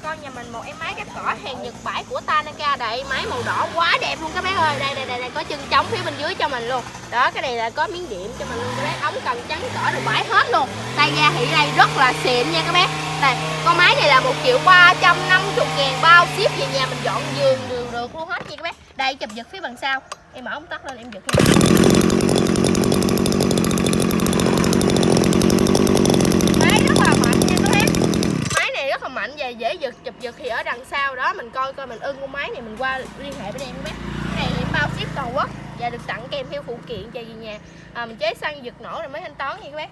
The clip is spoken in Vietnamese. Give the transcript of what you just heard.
bà con nhà mình một em máy cắt cỏ hàng Nhật bãi của Tanaka. Đây máy màu đỏ quá đẹp luôn các bé ơi. Đây có chân trống phía bên dưới cho mình luôn. Đó, cái này là có miếng điểm cho mình luôn các bé. Ống cần trắng cỏ được bãi hết luôn. Tay ga thì đây rất là xịn nha các bé. Đây, con máy này là 1.350.000 bao ship về nhà mình dọn giường được luôn hết nha các bé. Đây chụp giật phía bằng sau. Em mở ống tắt lên em giật nha. Máy rất là mạnh nha các bé. Máy này rất là mạnh và dễ giật, chụp giật thì ở đằng sau đó mình coi mình ưng con máy này mình qua liên hệ với em các bé. Cái này em bao ship toàn quốc và được tặng kèm theo phụ kiện về nhà. Mình chế xăng giật nổ rồi mới thanh toán nha các bé.